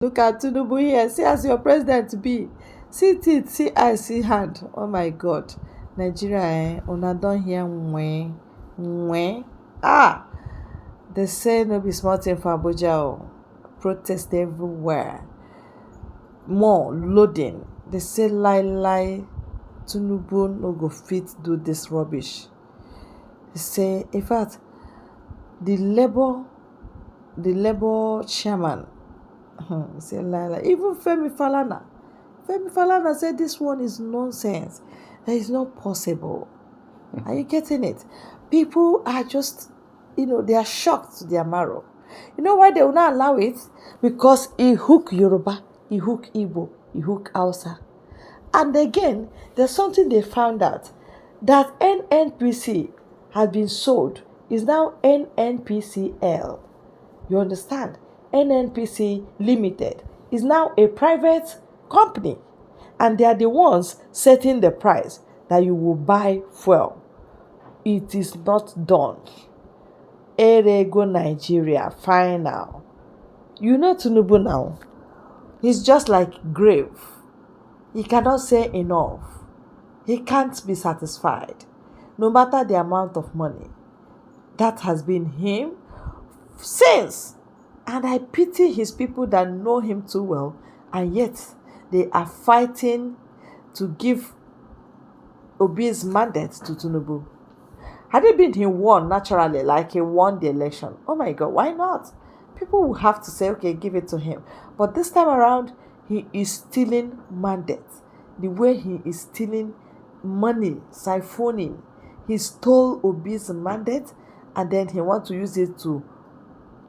Look at Tinubu here. See as your president be. See teeth, see eye, see hand. Oh my God. Nigeria, una don hear mwe. Mwe. Ah! They say no be small thing for Abuja. Oh. Protest everywhere. More loading. They say lie. Tinubu no go fit do this rubbish. They say, in fact, the Labour chairman, say lie. Even Femi Falana said this one is nonsense. That is not possible. Are you getting it? People are just, they are shocked to their marrow. You know why they will not allow it? Because he hook Yoruba, he hook Igbo, he hook Hausa. And again, there's something they found out, that NNPC has been sold, is now NNPCL. You understand? NNPC Limited is now a private company, and they are the ones setting the price that you will buy fuel. It is not done. Erego Nigeria, final. You know Tinubu now. He's just like grave. He cannot say enough. He can't be satisfied. No matter the amount of money. That has been him since. And I pity his people that know him too well, and yet they are fighting to give Obi's mandate to Tinubu. Had it been he won naturally, like he won the election, oh my God, why not? People will have to say, okay, give it to him. But this time around, he is stealing mandates. The way he is stealing money, siphoning. He stole Obi's mandate, and then he wants to use it to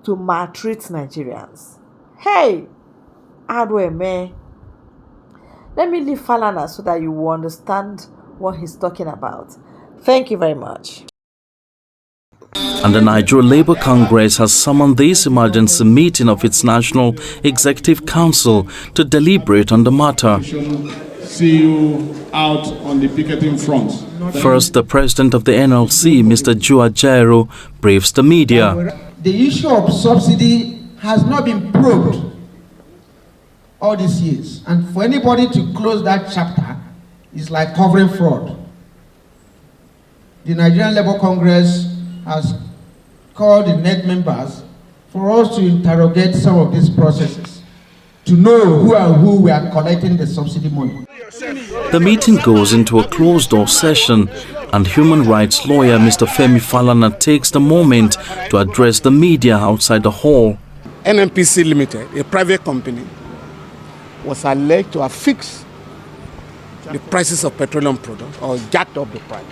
maltreat Nigerians. Hey! Adweme. Let me leave Falana so that you will understand what he's talking about. Thank you very much. And the Nigeria Labour Congress has summoned this emergency meeting of its National Executive Council to deliberate on the matter. See you out on the picketing front. First, the president of the NLC, Mr. Joe Ajaero, briefs the media. The issue of subsidy has not been probed all these years. And for anybody to close that chapter is like covering fraud. The Nigerian Labour Congress has called the NEC members for us to interrogate some of these processes, to know who we are collecting the subsidy money. The meeting goes into a closed-door session, and human rights lawyer Mr. Femi Falana takes the moment to address the media outside the hall. NNPC Limited, a private company, was alleged to have fixed the prices of petroleum products or jacked up the price.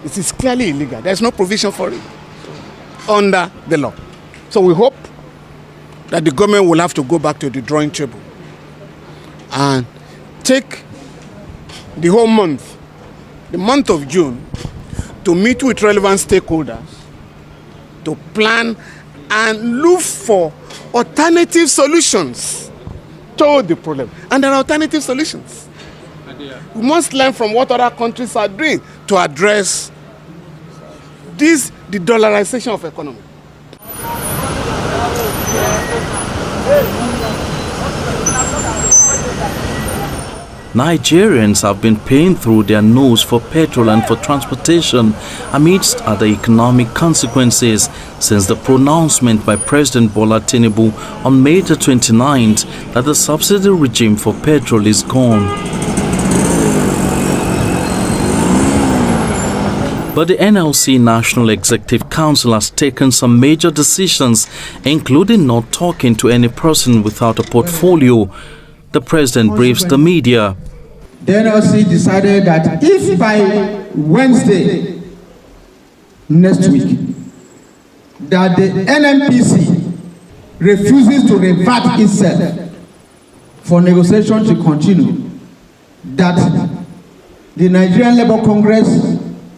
It is clearly illegal. There is no provision for it under the law. So we hope that the government will have to go back to the drawing table and take the whole month, the month of June, to meet with relevant stakeholders, to plan and look for alternative solutions to the problem. And there are alternative solutions. We must learn from what other countries are doing to address this, the dollarization of economy. Nigerians have been paying through their nose for petrol and for transportation amidst other economic consequences since the pronouncement by President Bola Tinubu on May the 29th that the subsidy regime for petrol is gone. But the NLC National Executive Council has taken some major decisions, including not talking to any person without a portfolio. The president briefs the media. The NLC decided that if by Wednesday next week that the NNPC refuses to revert itself for negotiation to continue, that the Nigerian Labour Congress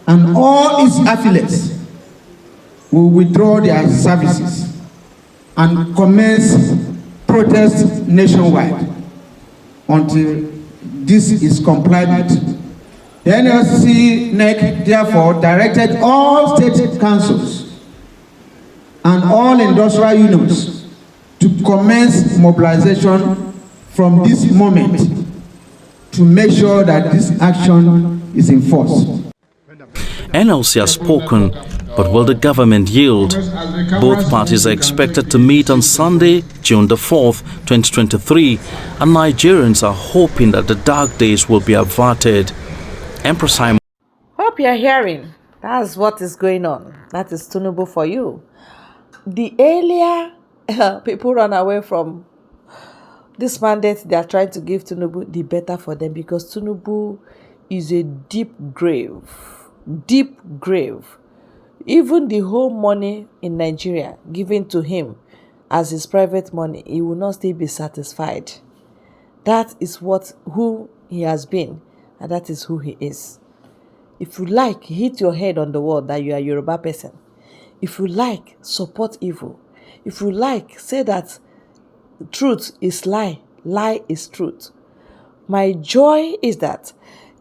and all its affiliates will withdraw their services and commence protests nationwide until this is complied with. The NLC NEC therefore directed all state councils and all industrial unions to commence mobilization from this moment to make sure that this action is enforced. NLC has spoken, but will the government yield? Both parties are expected to meet on Sunday, June the 4th, 2023, and Nigerians are hoping that the dark days will be averted. Empress Simon. Hope you're hearing. That's what is going on. That is Tinubu for you. The earlier people run away from this mandate they are trying to give Tinubu, the better for them, because Tinubu is a deep grave. Deep grave. Even the whole money in Nigeria given to him as his private money, he will not still be satisfied. That is who he has been, and that is who he is. If you like, hit your head on the wall that you are a Yoruba person. If you like, support evil. If you like, say that truth is lie, lie is truth. My joy is that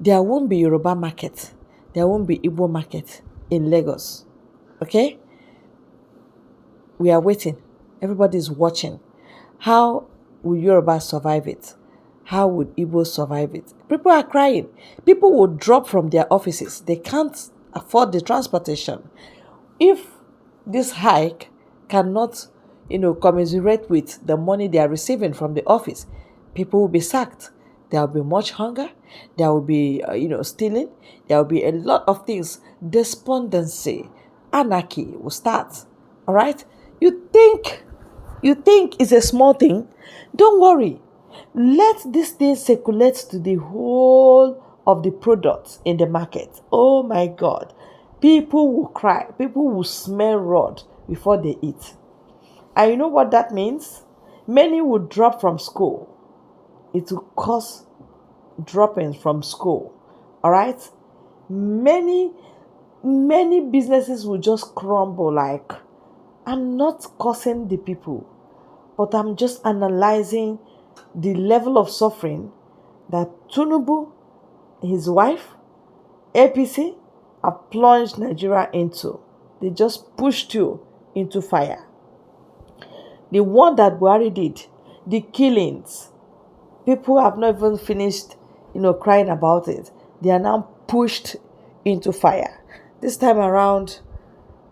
there won't be Yoruba market, there won't be Igbo market in Lagos. Okay? We are waiting. Everybody is watching. How will Yoruba survive it? How would Igbo survive it? People are crying. People will drop from their offices. They can't afford the transportation. If this hike cannot, commiserate with the money they are receiving from the office, people will be sacked. There will be much hunger. There will be, stealing. There will be a lot of things. Despondency, anarchy will start. All right? You think it's a small thing? Don't worry. Let this thing circulate to the whole of the products in the market. Oh my God. People will cry. People will smell rot before they eat. And you know what that means? Many will drop from school. It will cause droppings from school. All right? Many businesses will just crumble. Like, I'm not cursing the people, but I'm just analyzing the level of suffering that Tinubu, his wife, APC have plunged Nigeria into. They just pushed you into fire. The one that Buhari did, the killings, people have not even finished, crying about it. They are now pushed into fire. This time around,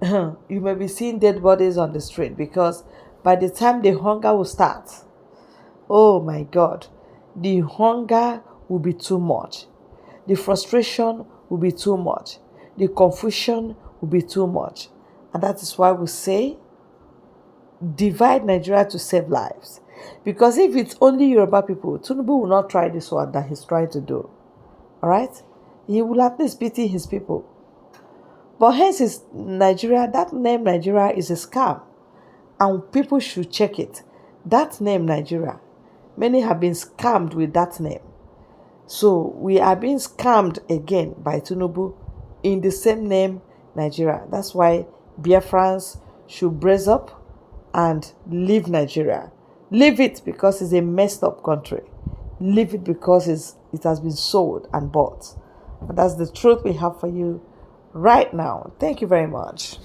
you may be seeing dead bodies on the street, because by the time the hunger will start, oh my God, the hunger will be too much. The frustration will be too much. The confusion will be too much. And that is why we say, divide Nigeria to save lives. Because if it's only Yoruba people, Tinubu will not try this one that he's trying to do. All right? He will at least pity his people. But hence is Nigeria, that name Nigeria is a scam. And people should check it. That name Nigeria, many have been scammed with that name. So we are being scammed again by Tinubu in the same name Nigeria. That's why Biafrans should brace up and leave Nigeria. Leave it because it's a messed up country. Leave it because it has been sold and bought. But that's the truth we have for you right now. Thank you very much.